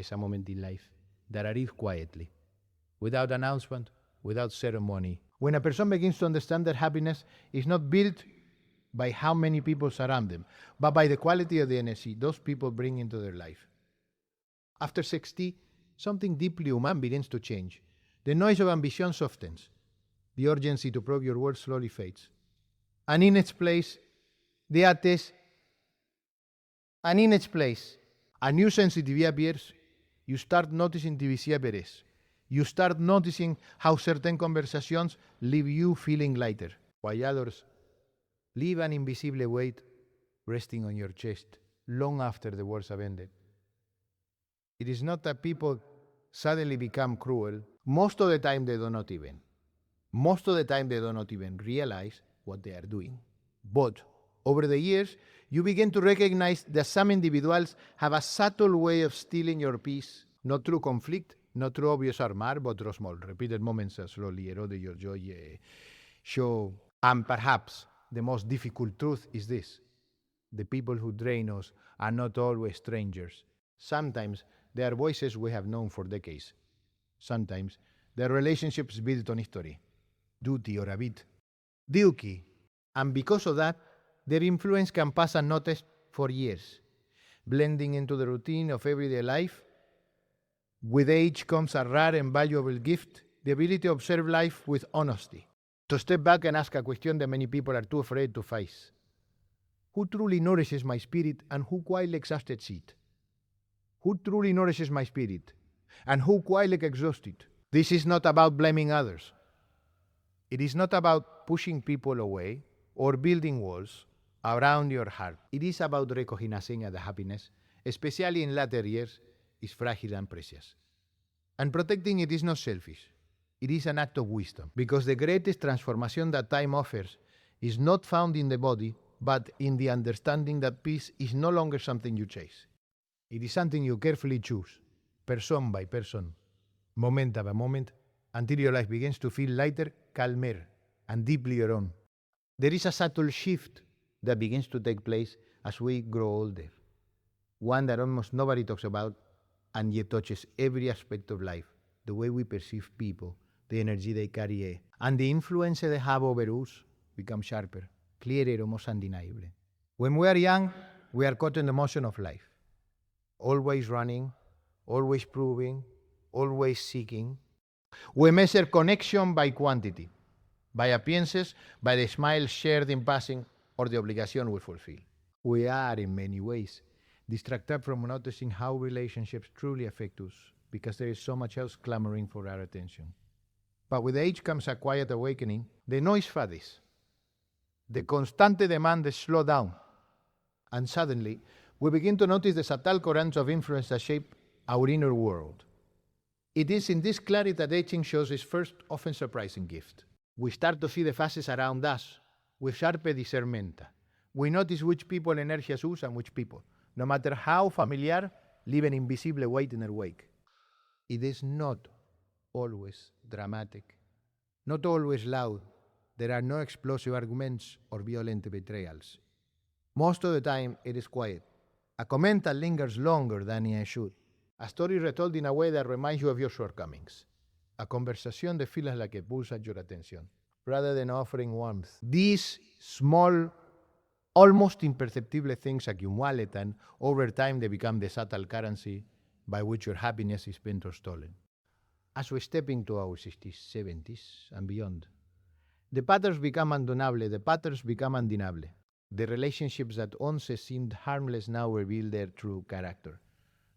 es a moment in life that arrives quietly, without announcement, without ceremony. When a person begins to understand that happiness is not built by how many people surround them, but by the quality of the energy those people bring into their life. After 60, something deeply human begins to change. The noise of ambition softens. The urgency to prove your worth slowly fades. And in its place, a new sensitivity appears. You start noticing divisibility. You start noticing how certain conversations leave you feeling lighter, while others leave an invisible weight resting on your chest long after the words have ended. It is not that people suddenly become cruel. Most of the time they do not even realize what they are doing. But over the years, you begin to recognize that some individuals have a subtle way of stealing your peace, not through conflict, not through obvious armor, but through small, repeated moments that slowly erode your joy. Show, and perhaps the most difficult truth is this: the people who drain us are not always strangers. Sometimes they are voices we have known for decades. Sometimes they are relationships built on history, duty, or habit. Duty. And because of that, their influence can pass unnoticed for years, blending into the routine of everyday life. With age comes a rare and valuable gift: the ability to observe life with honesty, to step back and ask a question that many people are too afraid to face. Who truly nourishes my spirit and who quietly exhausts it? Who truly nourishes my spirit and who quietly exhausts it? This is not about blaming others. It is not about pushing people away or building walls around your heart. It is about recognizing that happiness, especially in later years, is fragile and precious. And protecting it is not selfish. It is an act of wisdom, because the greatest transformation that time offers is not found in the body, but in the understanding that peace is no longer something you chase. It is something you carefully choose, person by person, moment by moment, until your life begins to feel lighter, calmer, and deeply your own. There is a subtle shift that begins to take place as we grow older, one that almost nobody talks about, and yet touches every aspect of life: the way we perceive people, the energy they carry, and the influence they have over us becomes sharper, clearer, almost undeniable. When we are young, we are caught in the motion of life, always running, always proving, always seeking. We measure connection by quantity, by appearances, by the smile shared in passing, or the obligation we fulfill. We are, in many ways, distracted from noticing how relationships truly affect us, because there is so much else clamoring for our attention. But with age comes a quiet awakening. The noise fades. The constant demand slows down. And suddenly, we begin to notice the subtle currents of influence that shape our inner world. It is in this clarity that aging shows its first, often surprising gift. We start to see the faces around us with sharper discernment. We notice which people energize us and which people, no matter how familiar, leave an invisible weight in our wake. It is not always dramatic, not always loud. There are no explosive arguments or violent betrayals. Most of the time, it is quiet. A comment that lingers longer than it should. A story retold in a way that reminds you of your shortcomings. A conversation that feels like it pulls at your attention, rather than offering warmth. These small, almost imperceptible things accumulate, and over time they become the subtle currency by which your happiness is spent or stolen. As we step into our 60s, 70s, and beyond, the patterns become undeniable, the patterns become undeniable. The relationships that once seemed harmless now reveal their true character.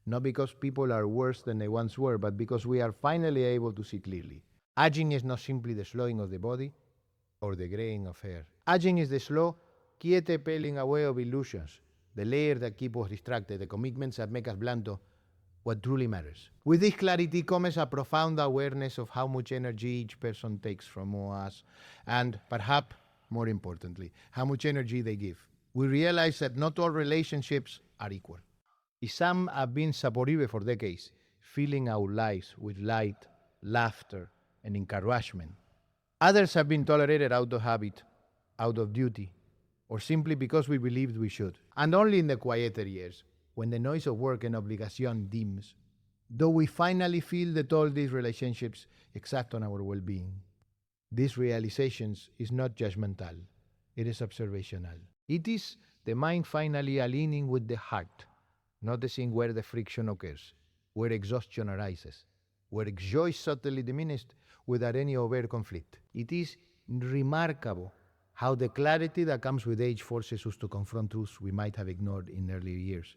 Not because people are worse than they once were, but because we are finally able to see clearly. Aging is not simply the slowing of the body or the graying of hair. Aging is the slow, quiet peeling away of illusions, the layers that keep us distracted, the commitments that make us blind to what truly matters. With this clarity comes a profound awareness of how much energy each person takes from us, and perhaps more importantly, how much energy they give. We realize that not all relationships are equal. Some have been supportive for decades, filling our lives with light, laughter, and encouragement. Others have been tolerated out of habit, out of duty, or simply because we believed we should. And only in the quieter years, when the noise of work and obligation dims, Though we finally feel that all these relationships exact on our well-being, these realizations is not judgmental, it is observational. It is the mind finally aligning with the heart, noticing where the friction occurs, where exhaustion arises, where joy is subtly diminished without any overt conflict. It is remarkable how the clarity that comes with age forces us to confront truths we might have ignored in earlier years.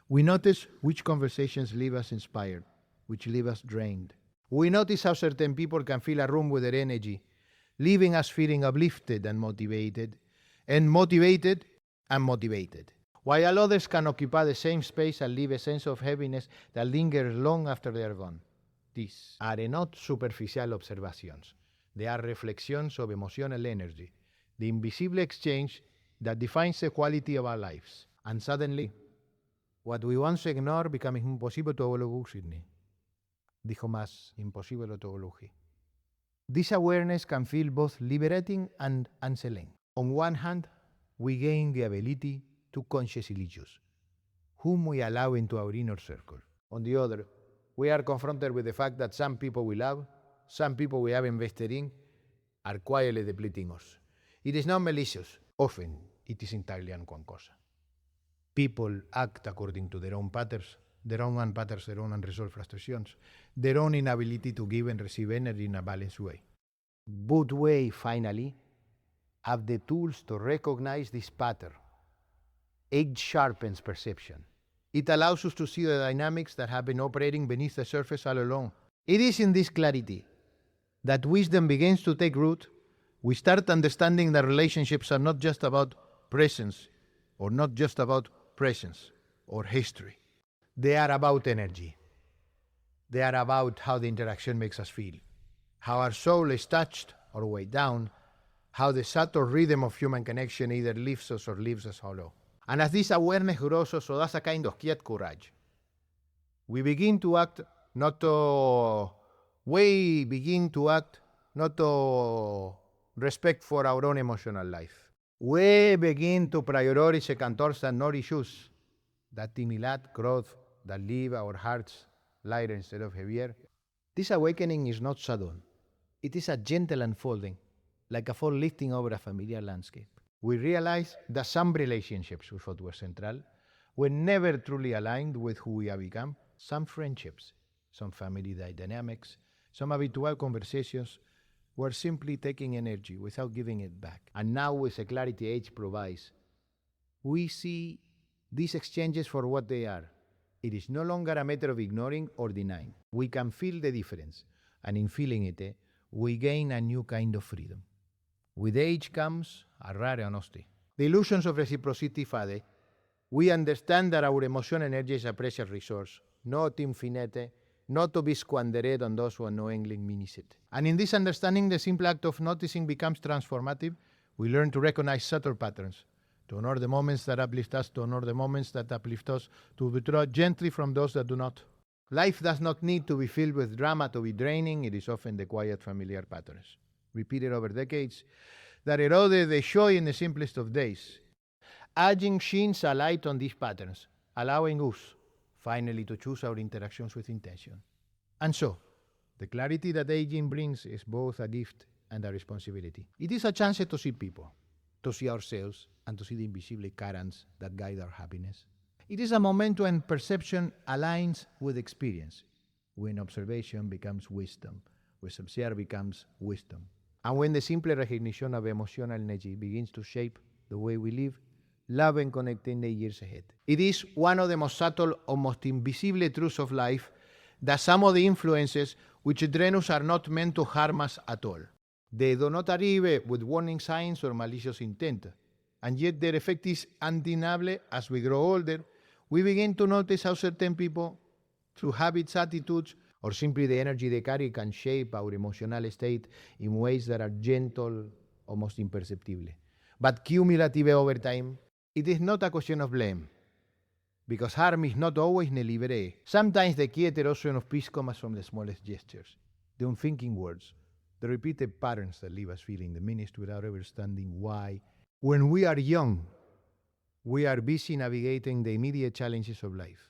We notice which conversations leave us inspired, which leave us drained. We notice how certain people can fill a room with their energy, leaving us feeling uplifted and motivated and motivated, while others can occupy the same space and leave a sense of heaviness that lingers long after they are gone. These are not superficial observations. They are reflections of emotional energy, the invisible exchange that defines the quality of our lives. And suddenly, what we once ignored becomes impossible to overlook, Sydney. Dijo más, imposible to overlook. This awareness can feel both liberating and unsettling. On one hand, we gain the ability to consciously choose whom we allow into our inner circle. On the other, we are confronted with the fact that some people we love, some people we have invested in, are quietly depleting us. It is not malicious. Often, it is entirely unconscious. People act according to their own patterns, their own unresolved frustrations, their own inability to give and receive energy in a balanced way. But we, finally, have the tools to recognize this pattern. Age sharpens perception. It allows us to see the dynamics that have been operating beneath the surface all along. It is in this clarity that wisdom begins to take root. We start understanding that relationships are not just about presence or history. They are about energy. They are about how the interaction makes us feel, how our soul is touched or weighed down, how the subtle rhythm of human connection either lifts us or leaves us hollow. And as this awareness grows, so does a kind of quiet courage. We begin to act not to respect for our own emotional life. We begin to prioritize contours that not issues, that stimulate growth, that leave our hearts lighter instead of heavier. This awakening is not sudden. It is a gentle unfolding, like a fall lifting over a familiar landscape. We realize that some relationships we thought were central were never truly aligned with who we have become. Some friendships, some family dynamics, some habitual conversations were simply taking energy without giving it back. And now, with the clarity age provides, we see these exchanges for what they are. It is no longer a matter of ignoring or denying. We can feel the difference, and in feeling it, we gain a new kind of freedom. With age comes a rare honesty. The illusions of reciprocity fade. We understand that our emotional energy is a precious resource, not infinite, not to be squandered on those who unknowingly miss it. And in this understanding, the simple act of noticing becomes transformative. We learn to recognize subtle patterns, to honor the moments that uplift us, to honor the moments that uplift us, to withdraw gently from those that do not. Life does not need to be filled with drama to be draining. It is often the quiet, familiar patterns, repeated over decades, that erode the joy in the simplest of days. Aging shines a light on these patterns, allowing us, finally, to choose our interactions with intention. And so, the clarity that aging brings is both a gift and a responsibility. It is a chance to see people, to see ourselves, and to see the invisible currents that guide our happiness. It is a moment when perception aligns with experience, when observation becomes wisdom, when observe becomes wisdom, and when the simple recognition of emotional energy begins to shape the way we live, love, and connect in the years ahead. It is one of the most subtle or most invisible truths of life that some of the influences which drain us are not meant to harm us at all. They do not arrive with warning signs or malicious intent, and yet their effect is undeniable. As we grow older, we begin to notice how certain people, through habits, attitudes, or simply the energy they carry, can shape our emotional state in ways that are gentle, almost imperceptible, but cumulative over time. It is not a question of blame, because harm is not always deliberate. Sometimes the key erosion of peace comes from the smallest gestures, the unthinking words, the repeated patterns that leave us feeling diminished without understanding why. When we are young, we are busy navigating the immediate challenges of life.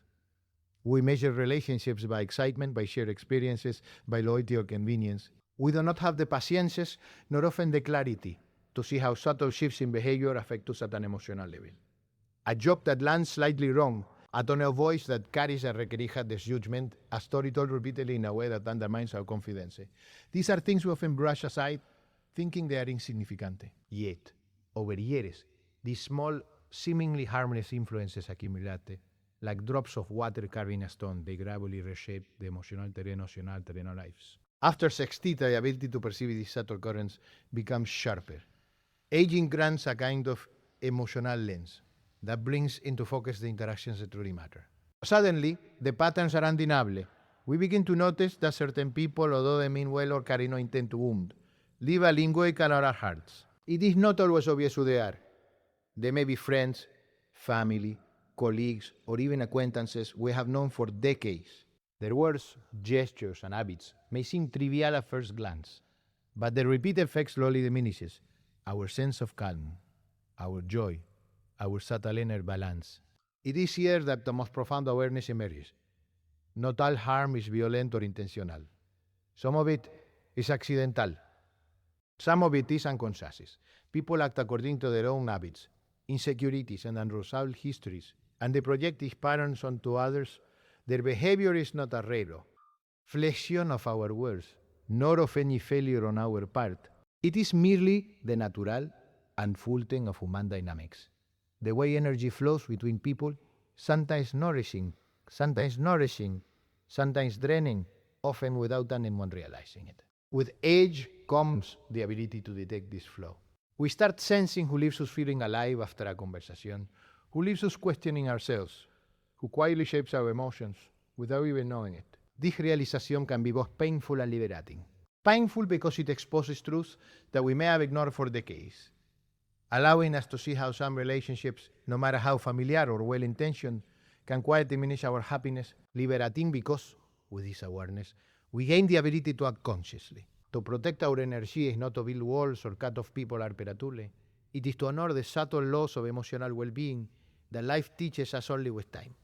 We measure relationships by excitement, by shared experiences, by loyalty or convenience. We do not have the patience, nor often the clarity, to see how subtle shifts in behavior affect us at an emotional level. A job that lands slightly wrong, a tone of voice that carries a requerija de judgment, a story told repeatedly in a way that undermines our confidence. These are things we often brush aside, thinking they are insignificant. Yet, over years, these small, seemingly harmless influences accumulate. Like drops of water carrying a stone, they gradually reshape the emotional terreno of our lives. After 60, the ability to perceive these subtle currents becomes sharper. Aging grants a kind of emotional lens that brings into focus the interactions that truly matter. Suddenly, the patterns are undeniable. We begin to notice that certain people, although they mean well or carry no intent to wound, leave a lingering on our hearts. It is not always obvious who they are. They may be friends, family, colleagues, or even acquaintances we have known for decades. Their words, gestures, and habits may seem trivial at first glance, but the repeated effect slowly diminishes our sense of calm, our joy, our subtle inner balance. It is here that the most profound awareness emerges. Not all harm is violent or intentional. Some of it is accidental. Some of it is unconscious. People act according to their own habits, insecurities, and unresolved histories, and they project these patterns onto others. Their behavior is not a reflection of our words, nor of any failure on our part. It is merely the natural unfolding of human dynamics. The way energy flows between people, sometimes nourishing, sometimes draining, often without anyone realizing it. With age comes the ability to detect this flow. We start sensing who leaves us feeling alive after a conversation, who leaves us questioning ourselves, who quietly shapes our emotions without even knowing it. This realization can be both painful and liberating. Painful because it exposes truths that we may have ignored for decades, allowing us to see how some relationships, no matter how familiar or well-intentioned, can quietly diminish our happiness. Liberating because, with this awareness, we gain the ability to act consciously. To protect our energy is not to build walls or cut off people arperatule. It is to honor the subtle laws of emotional well-being that life teaches us only with time.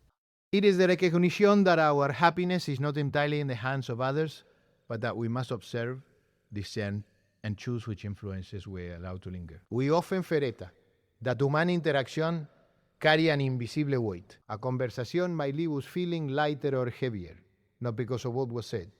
It is the recognition that our happiness is not entirely in the hands of others, but that we must observe, discern, and choose which influences we allow to linger. We often forget that human interaction carry an invisible weight. A conversation might leave us feeling lighter or heavier, not because of what was said,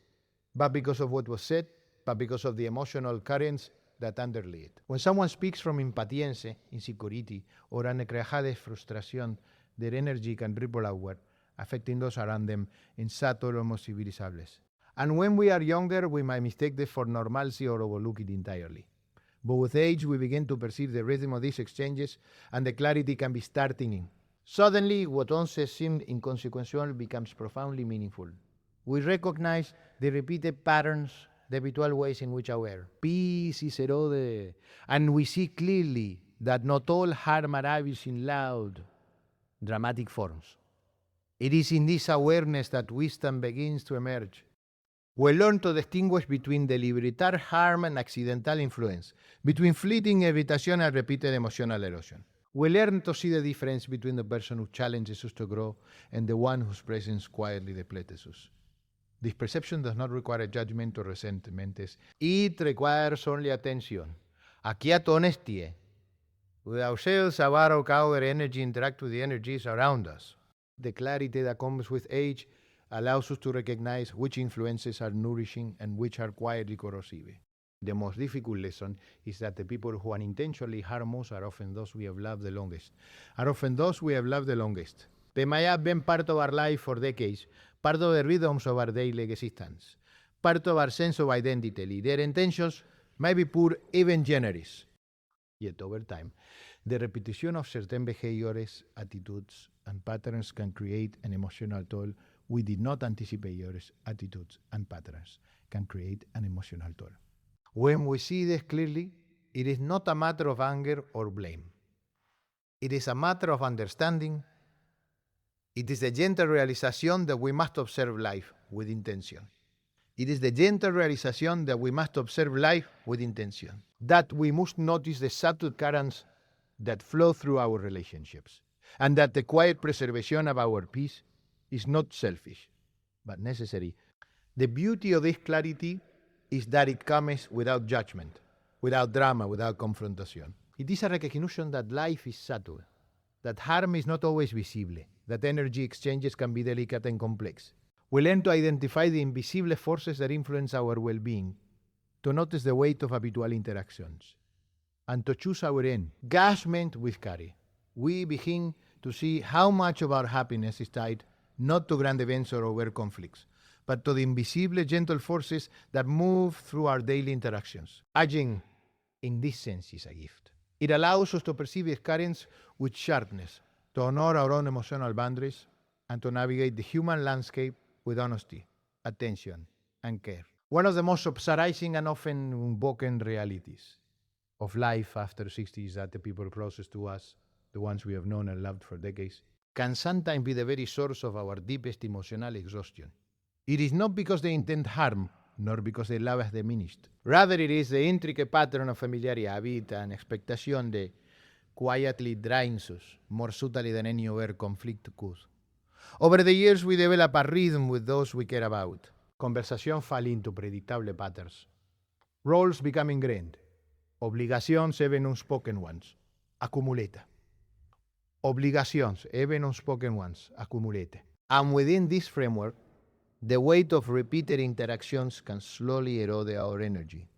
but because of what was said, but because of the emotional currents that underlay it. When someone speaks from impatience, insecurity, or unrecognized frustration, their energy can ripple outward, affecting those around them in subtle, almost invisibles. And when we are younger, we might mistake this for normalcy or overlook it entirely. But with age, we begin to perceive the rhythm of these exchanges, and the clarity can be starting in. Suddenly, what once seemed inconsequential becomes profoundly meaningful. We recognize the repeated patterns, the habitual ways in which our peace is eroded, and we see clearly that not all harm arrives in loud, dramatic forms. It is in this awareness that wisdom begins to emerge. We learn to distinguish between deliberate harm and accidental influence, between fleeting irritation and repeated emotional erosion. We learn to see the difference between the person who challenges us to grow and the one whose presence quietly depletes us. This perception does not require judgment or resentment. It requires only attention, a quiet honesty with ourselves about how our energy interact with the energies around us. The clarity that comes with age allows us to recognize which influences are nourishing and which are quietly corrosive. The most difficult lesson is that the people who unintentionally harm us are often those we have loved the longest. They may have been part of our life for decades, part of the rhythms of our daily existence, part of our sense of identity. Their intentions may be poor, even generous. Yet over time, the repetition of certain behaviors, attitudes, and patterns can create an emotional toll we did not anticipate. Attitudes and patterns can create an emotional toll. When we see this clearly, it is not a matter of anger or blame. It is a matter of understanding. It is the gentle realization that we must observe life with intention. That we must notice the subtle currents that flow through our relationships, and that the quiet preservation of our peace is not selfish, but necessary. The beauty of this clarity is that it comes without judgment, without drama, without confrontation. It is a recognition that life is subtle, that harm is not always visible, that energy exchanges can be delicate and complex. We learn to identify the invisible forces that influence our well-being, to notice the weight of habitual interactions, and to choose our engagement with care. We begin to see how much of our happiness is tied not to grand events or overt conflicts, but to the invisible, gentle forces that move through our daily interactions. Aging, in this sense, is a gift. It allows us to perceive these currents with sharpness, to honor our own emotional boundaries, and to navigate the human landscape with honesty, attention, and care. One of the most surprising and often unbroken realities of life after 60 is that the people closest to us, the ones we have known and loved for decades, can sometimes be the very source of our deepest emotional exhaustion. It is not because they intend harm, nor because their love has diminished. Rather, it is the intricate pattern of familiar habit and expectation that quietly drains us more subtly than any overt conflict could. Over the years, we develop a rhythm with those we care about. Conversation fall into predictable patterns. Roles become ingrained. Obligations, even unspoken ones, accumulate. Obligations, even unspoken ones, accumulate. And within this framework, the weight of repeated interactions can slowly erode our energy,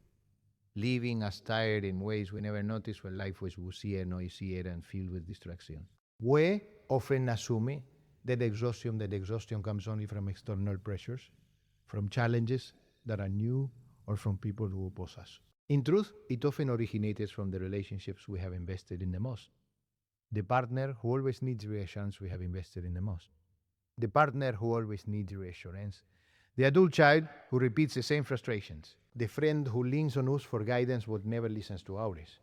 leaving us tired in ways we never noticed when life was busier, noisier, and filled with distraction. We often assume that exhaustion comes only from external pressures, from challenges that are new, or from people who oppose us. In truth, it often originates from the relationships we have invested in the most. The partner who always needs reassurance we have invested in the most. The partner who always needs reassurance. The adult child who repeats the same frustrations. The friend who leans on us for guidance but never listens to ours.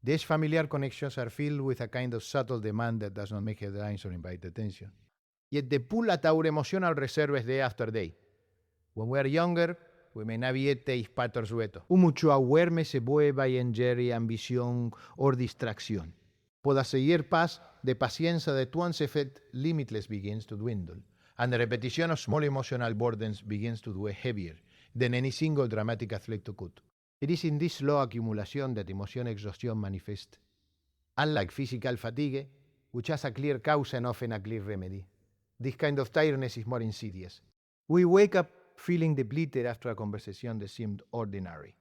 These familiar connections are filled with a kind of subtle demand that does not make headlines or invite attention. Yet they pull at our emotional reserves day after day. When we are younger, we may navigate these patterns better. Mucho awareness se vuelve engere ambición or distracción. But as the year pass, the paciencia that once felt limitless begins to dwindle, and the repetition of small emotional burdens begins to weigh heavier than any single dramatic afflict could. It is in this slow accumulation that emotion exhaustion manifests. Unlike physical fatigue, which has a clear cause and often a clear remedy, this kind of tiredness is more insidious. We wake up feeling depleted after a conversation that seemed ordinary.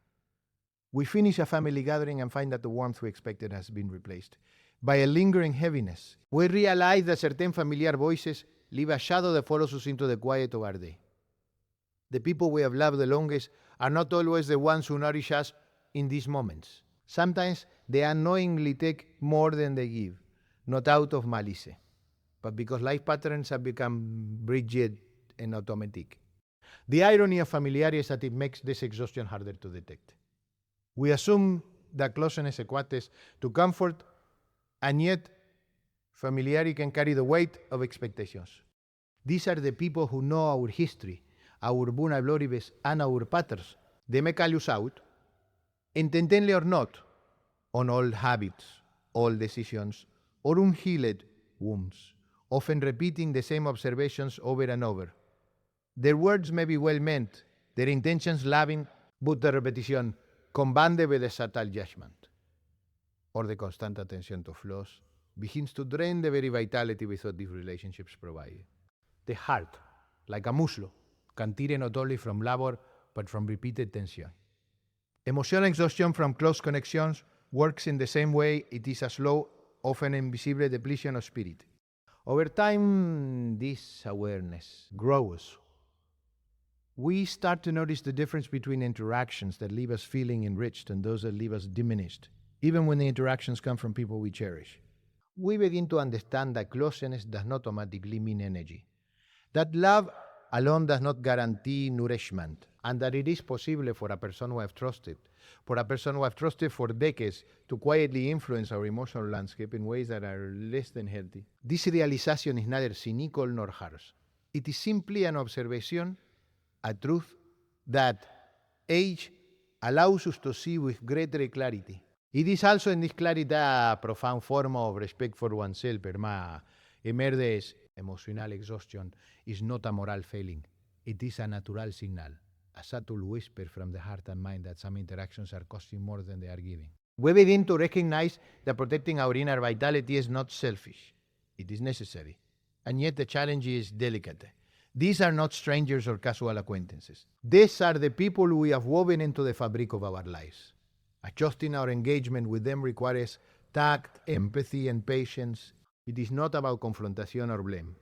We finish a family gathering and find that the warmth we expected has been replaced by a lingering heaviness. We realize that certain familiar voices leave a shadow that follows us into the quiet of our day. The people we have loved the longest are not always the ones who nourish us in these moments. Sometimes they unknowingly take more than they give, not out of malice, but because life patterns have become rigid and automatic. The irony of familiarity is that it makes this exhaustion harder to detect. We assume that closeness equates to comfort, and yet familiarity can carry the weight of expectations. These are the people who know our history, our vulnerabilities, and our patterns. They may call us out, intentionally or not, on old habits, old decisions, or unhealed wounds, often repeating the same observations over and over. Their words may be well meant, their intentions loving, but the repetition combined with the subtle judgment or the constant attention to flaws begins to drain the very vitality we thought these relationships provide. The heart, like a muscle, can tire not only from labor but from repeated tension. Emotional exhaustion from close connections works in the same way. It is a slow, often invisible depletion of spirit. Over time, this awareness grows. We start to notice the difference between interactions that leave us feeling enriched and those that leave us diminished, even when the interactions come from people we cherish. We begin to understand that closeness does not automatically mean energy, that love alone does not guarantee nourishment, and that it is possible for a person who I've trusted, for decades, to quietly influence our emotional landscape in ways that are less than healthy. This realization is neither cynical nor harsh. It is simply an observation, a truth that age allows us to see with greater clarity. It is also in this clarity a profound form of respect for oneself emerges Emotional exhaustion is not a moral failing. It is a natural signal, a subtle whisper from the heart and mind that some interactions are costing more than they are giving. We begin to recognize that protecting our inner vitality is not selfish. It is necessary. And yet the challenge is delicate. These are not strangers or casual acquaintances. These are the people we have woven into the fabric of our lives. Adjusting our engagement with them requires tact, empathy, and patience. It is not about confrontation or blame.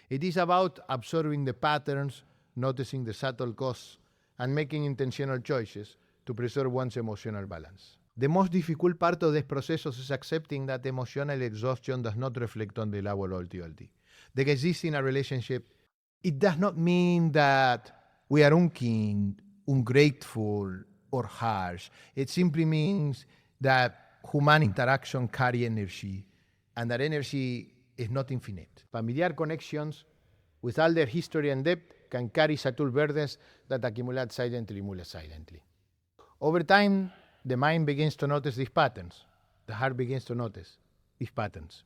It is about observing the patterns, noticing the subtle costs, and making intentional choices to preserve one's emotional balance. The most difficult part of this process is accepting that emotional exhaustion does not reflect on the level of loyalty. That exists in a relationship, it does not mean that we are unkind, ungrateful, or harsh. It simply means that human interaction carry energy, and that energy is not infinite. Familiar connections, with all their history and depth, can carry subtle burdens that accumulate silently. Over time, the mind begins to notice these patterns. The heart begins to notice these patterns.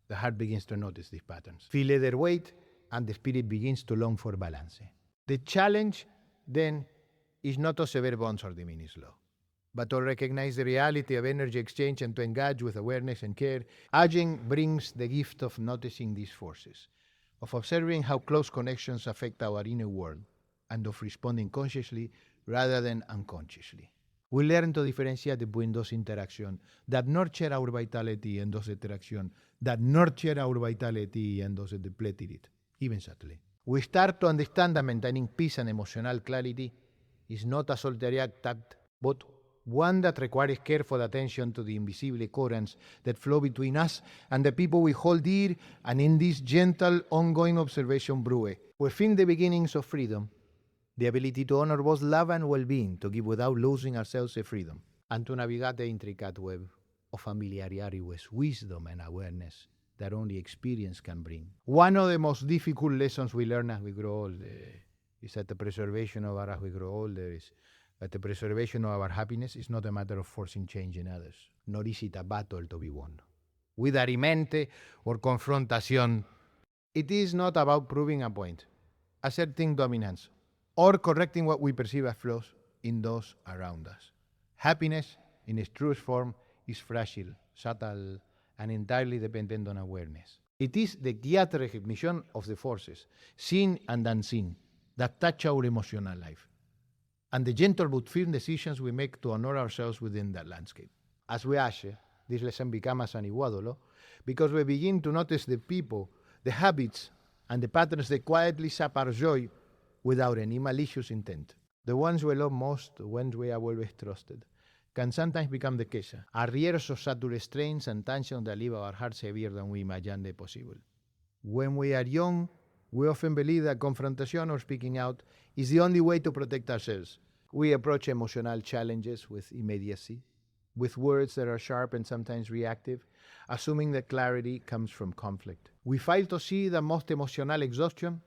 The heart begins to notice these patterns. Feel their weight, and the spirit begins to long for balance. The challenge, then, is not to sever bonds or diminish love, but to recognize the reality of energy exchange and to engage with awareness and care. Aging brings the gift of noticing these forces, of observing how close connections affect our inner world, and of responding consciously rather than unconsciously. We learn to differentiate between those interactions that nurture our vitality and those interactions that nurture our vitality and those that deplete it, even subtly. We start to understand that maintaining peace and emotional clarity is not a solitary act, but one that requires careful attention to the invisible currents that flow between us and the people we hold dear, and in this gentle, ongoing observation brew, we find the beginnings of freedom, the ability to honor both love and well-being, to give without losing ourselves a freedom, and to navigate the intricate web of familiarity with wisdom and awareness that only experience can bring. One of the most difficult lessons we learn as we grow older is that the preservation of our, as we grow older, is that the preservation of our happiness is not a matter of forcing change in others, nor is it a battle to be won. With argumente or confrontation, it is not about proving a point, asserting dominance, or correcting what we perceive as flaws in those around us. Happiness, in its truest form, is fragile, subtle, and entirely dependent on awareness. It is the quiet recognition of the forces, seen and unseen, that touch our emotional life, and the gentle but firm decisions we make to honor ourselves within that landscape. As we age, this lesson becomes an iguodolo, because we begin to notice the people, the habits, and the patterns that quietly sap our joy without any malicious intent. The ones we love most, the ones we have always trusted, can sometimes become the case. Arrieros of subtle strains and tensions that leave our hearts heavier than we imagined possible. When we are young, we often believe that confrontation or speaking out is the only way to protect ourselves. We approach emotional challenges with immediacy, with words that are sharp and sometimes reactive, assuming that clarity comes from conflict. We fail to see that most emotional exhaustion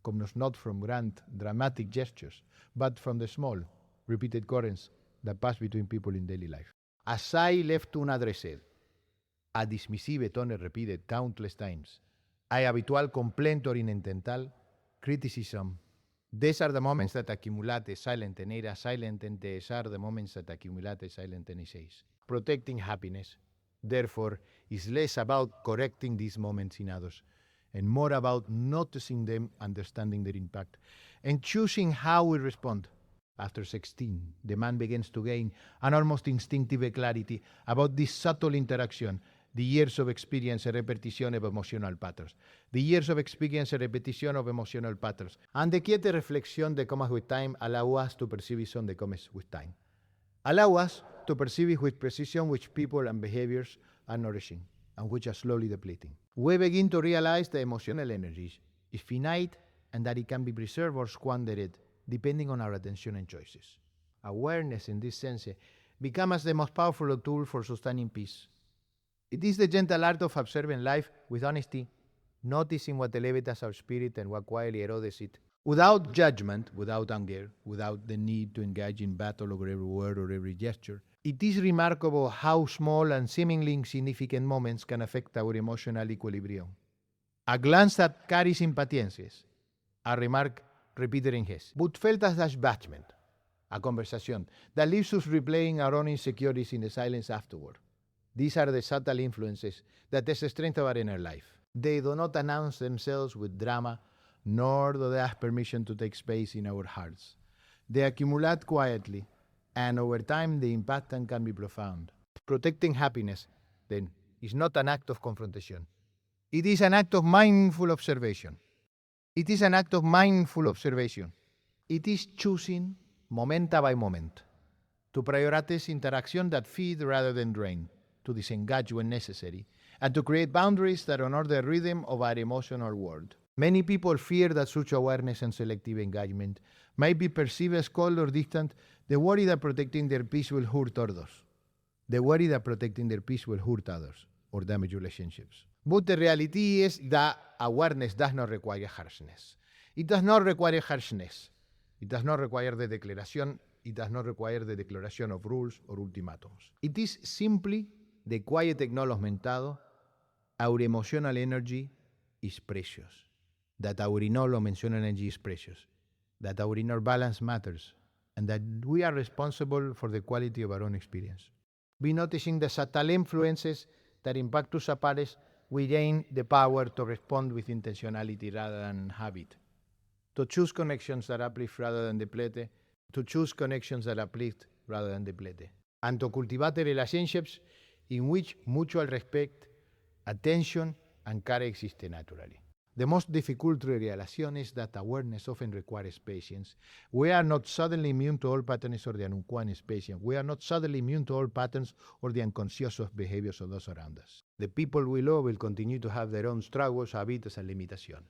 comes not from grand, dramatic gestures, but from the small, repeated currents that pass between people in daily life. Assai left unaddressed, a dismissive tone repeated countless times, a habitual complaint or inintentional criticism. These are the moments that accumulate silent en ira, silent and these are the moments that accumulate silent en essays. Protecting happiness, therefore, is less about correcting these moments in others, and more about noticing them, understanding their impact, and choosing how we respond. After 16, the man begins to gain an almost instinctive clarity about this subtle interaction, the years of experience and repetition of emotional patterns. The years of experience and repetition of emotional patterns. And the quiet reflection that comes with time allow us to perceive vision that comes with time. Allow us to perceive with precision which people and behaviors are nourishing and which are slowly depleting. We begin to realize the emotional energy is finite and that it can be preserved or squandered depending on our attention and choices. Awareness in this sense becomes the most powerful tool for sustaining peace. It is the gentle art of observing life with honesty, noticing what elevates our spirit and what quietly erodes it, without judgment, without anger, without the need to engage in battle over every word or every gesture. It is remarkable how small and seemingly insignificant moments can affect our emotional equilibrium. A glance that carries impatiences, a remark repeated in his, but felt as attachment, a conversation that leaves us replaying our own insecurities in the silence afterward. These are the subtle influences that test the strength of our inner life. They do not announce themselves with drama, nor do they ask permission to take space in our hearts. They accumulate quietly, and over time the impact can be profound. Protecting happiness, then, is not an act of confrontation. It is an act of mindful observation. It is an act of mindful observation. It is choosing, moment by moment, to prioritize interaction that feed rather than drain, to disengage when necessary, and to create boundaries that honor the rhythm of our emotional world. Many people fear that such awareness and selective engagement might be perceived as cold or distant. They worry that protecting their peace will hurt others. They worry that protecting their peace will hurt others or damage relationships. But the reality is that awareness does not require harshness. It does not require harshness. It does not require the declaration. It does not require the declaration of rules or ultimatums. It is simply the quiet acknowledgement that our emotional energy is precious, that our inner emotional energy is precious, that our inner balance matters, and that we are responsible for the quality of our own experience. By noticing the subtle influences that impact us apart, we gain the power to respond with intentionality rather than habit, to choose connections that uplift rather than deplete, to choose connections that uplift rather than deplete, and to cultivate relationships in which mutual respect, attention, and care exist naturally. The most difficult realization is that awareness often requires patience. We are not suddenly immune to all patterns or the unkind patience. We are not suddenly immune to all patterns or the unconscious behaviors of those around us. The people we love will continue to have their own struggles, habits, and limitations.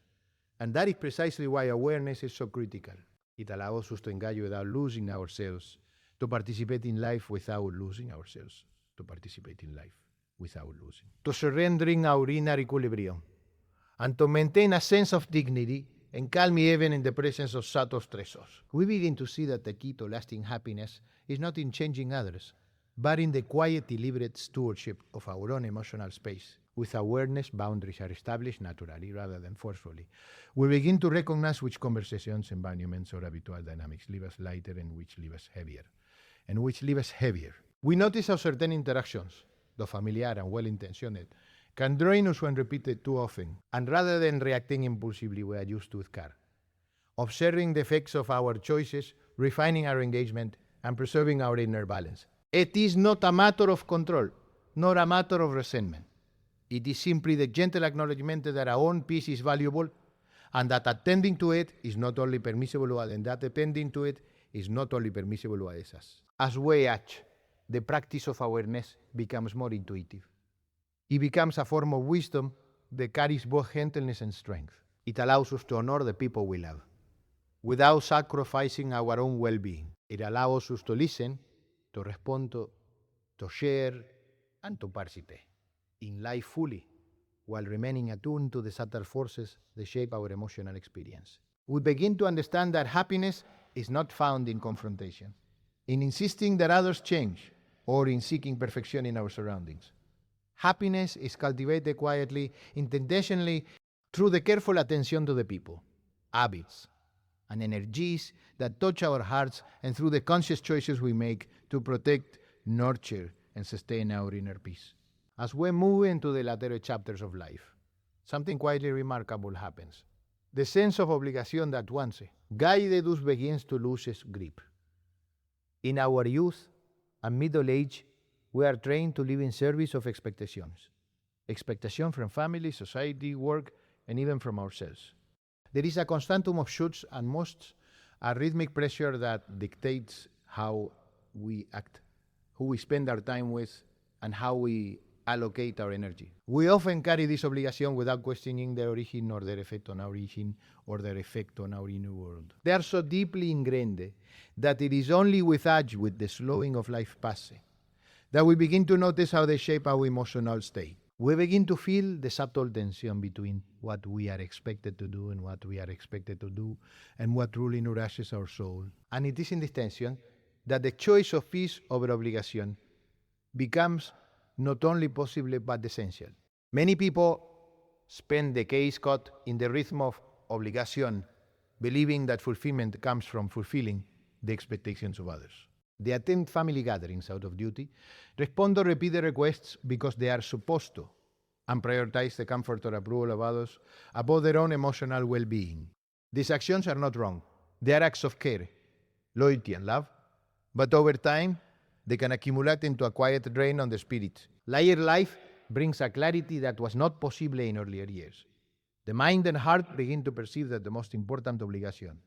And that is precisely why awareness is so critical. It allows us to engage without losing ourselves, to participate in life without losing ourselves, to participate in life without losing, to surrendering our inner equilibrium, and to maintain a sense of dignity and calm even in the presence of subtle stressors. We begin to see that the key to lasting happiness is not in changing others, but in the quiet, deliberate stewardship of our own emotional space. With awareness, boundaries are established naturally rather than forcefully. We begin to recognize which conversations, environments, or habitual dynamics leave us lighter and which leave us heavier, We notice how certain interactions, though familiar and well-intentioned, can drain us when repeated too often, and rather than reacting impulsively, we adjust with care, observing the effects of our choices, refining our engagement, and preserving our inner balance. It is not a matter of control, nor a matter of resentment. It is simply the gentle acknowledgement that our own peace is valuable, and that attending to it is not only permissible to others. As we age, the practice of awareness becomes more intuitive. It becomes a form of wisdom that carries both gentleness and strength. It allows us to honor the people we love without sacrificing our own well-being. It allows us to listen, to respond, to share, and to participate in life fully while remaining attuned to the subtle forces that shape our emotional experience. We begin to understand that happiness is not found in confrontation, in insisting that others change, or in seeking perfection in our surroundings. Happiness is cultivated quietly, intentionally, through the careful attention to the people, habits, and energies that touch our hearts, and through the conscious choices we make to protect, nurture, and sustain our inner peace. As we move into the latter chapters of life, something quietly remarkable happens. The sense of obligation that once guided us begins to lose its grip. In our youth and middle age, we are trained to live in service of expectations. Expectation from family, society, work, and even from ourselves. There is a constantum of shoulds and musts, a rhythmic pressure that dictates how we act, who we spend our time with, and how we allocate our energy. We often carry this obligation without questioning their origin or their effect on our origin or their effect on our inner world. They are so deeply ingrained that it is only with age, with the slowing of life passing, that we begin to notice how they shape our emotional state. We begin to feel the subtle tension between what we are expected to do and what we are expected to do, and what truly nourishes our soul. And it is in this tension that the choice of peace over obligation becomes not only possible but essential. Many people spend decades caught in the rhythm of obligación, believing that fulfillment comes from fulfilling the expectations of others. They attend family gatherings out of duty, respond to repeated requests because they are supposed to, and prioritize the comfort or approval of others above their own emotional well-being. These actions are not wrong. They are acts of care, loyalty, and love, but over time, they can accumulate into a quiet drain on the spirit. Later life brings a clarity that was not possible in earlier years. The mind and heart begin to perceive that the most important obligation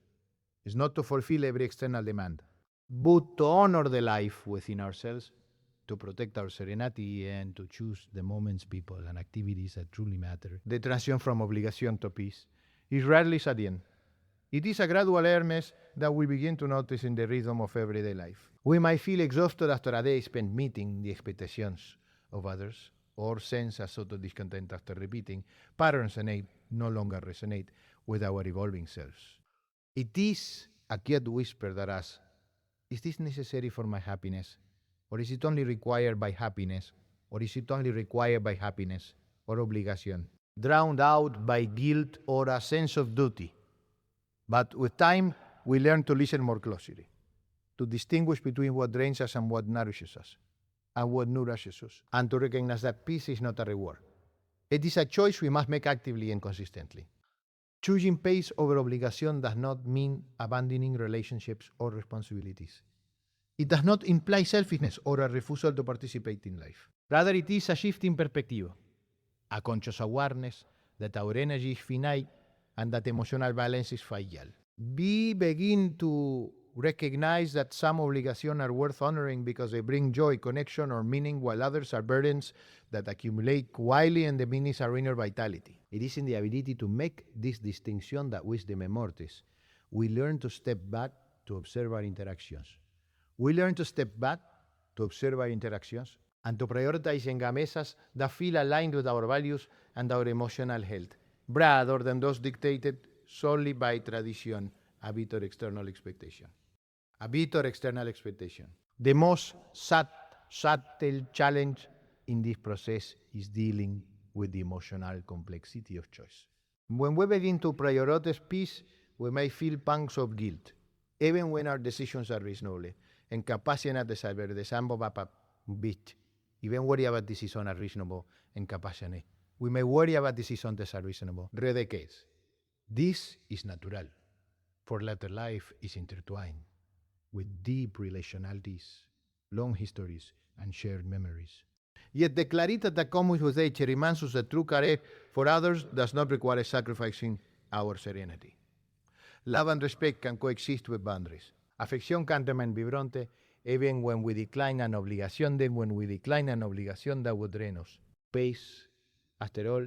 is not to fulfill every external demand, but to honor the life within ourselves, to protect our serenity, and to choose the moments, people, and activities that truly matter. The transition from obligation to peace is rarely sudden. It is a gradual awareness that we begin to notice in the rhythm of everyday life. We might feel exhausted after a day spent meeting the expectations of others, or sense a sort of discontent after repeating patterns that no longer resonate with our evolving selves. It is a quiet whisper that asks, is this necessary for my happiness? Or is it only required by happiness? Or is it only required by happiness or obligation? Drowned out by guilt or a sense of duty. But with time, we learn to listen more closely, to distinguish between what drains us and what nourishes us, and what nourishes us, and to recognize that peace is not a reward. It is a choice we must make actively and consistently. Choosing peace over obligation does not mean abandoning relationships or responsibilities. It does not imply selfishness or a refusal to participate in life. Rather, it is a shift in perspective, a conscious awareness that our energy is finite and that emotional balance is fragile. We begin to recognize that some obligations are worth honoring because they bring joy, connection, or meaning, while others are burdens that accumulate quietly and diminish our inner vitality. It is in the ability to make this distinction that wisdom emerges. We learn to step back to observe our interactions. We learn to step back to observe our interactions and to prioritize engamesas that feel aligned with our values and our emotional health, rather than those dictated solely by tradition, habit, or external expectation. Habit or external expectation. The most subtle challenge in this process is dealing with the emotional complexity of choice. When we begin to prioritize peace, we may feel pangs of guilt, even when our decisions are reasonable. En compassionate saber de sambo bapa bit. Even worry about decisions are reasonable and compassionate. We may worry about decisions that are reasonable. Redecades. This is natural, for later life is intertwined with deep relationalities, long histories, and shared memories. Yet the clarity that comes with age reminds us that true care for others does not require sacrificing our serenity. Love and respect can coexist with boundaries. Afección can remain vibrante even when we decline an obligation, then when we decline an obligation that would drain us. Peace, after all,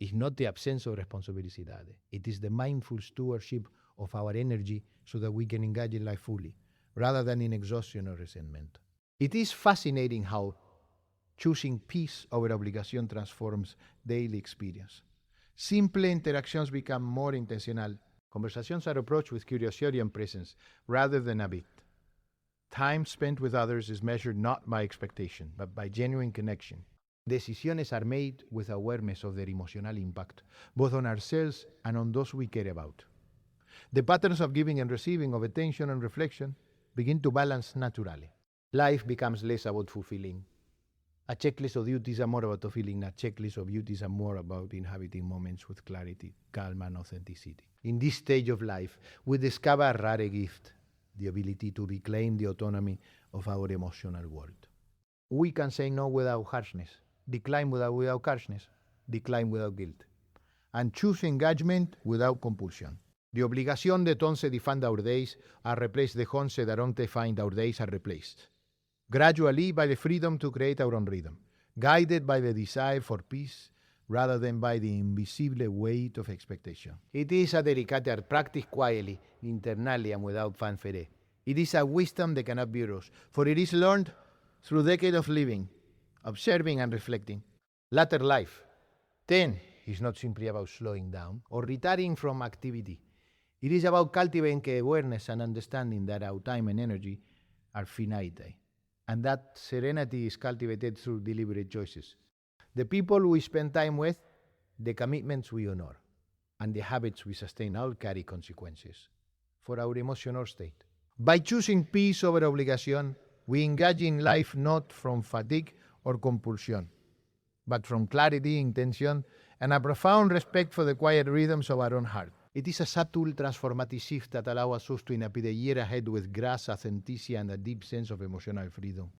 is not the absence of responsibilidad. It is the mindful stewardship of our energy so that we can engage in life fully, rather than in exhaustion or resentment. It is fascinating how choosing peace over obligation transforms daily experience. Simple interactions become more intentional. Conversations are approached with curiosity and presence, rather than habit. Time spent with others is measured not by expectation, but by genuine connection. Decisions are made with awareness of their emotional impact, both on ourselves and on those we care about. The patterns of giving and receiving, of attention and reflection, begin to balance naturally. Life becomes less about fulfilling. A checklist of duties are more about fulfilling. A checklist of duties are more about inhabiting moments with clarity, calm, and authenticity. In this stage of life, we discover a rare gift, the ability to reclaim the autonomy of our emotional world. We can say no without harshness, decline without harshness, decline without guilt, and choose engagement without compulsion. The obligation that once defined our days are replaced, the once that don't define our days are replaced. Gradually by the freedom to create our own rhythm, guided by the desire for peace rather than by the invisible weight of expectation. It is a dedicated practice quietly, internally, and without fanfare. It is a wisdom that cannot be rushed, for it is learned through decades of living, observing, and reflecting. Later life, then, is not simply about slowing down or retiring from activity. It is about cultivating awareness and understanding that our time and energy are finite, and that serenity is cultivated through deliberate choices. The people we spend time with, The commitments we honor and the habits we sustain all carry consequences for our emotional state. By choosing peace over obligation, we engage in life not from fatigue or compulsion, but from clarity, intention, and a profound respect for the quiet rhythms of our own heart. It is a subtle transformative shift that allows us to inhabit the year ahead with grace, authenticity, and a deep sense of emotional freedom.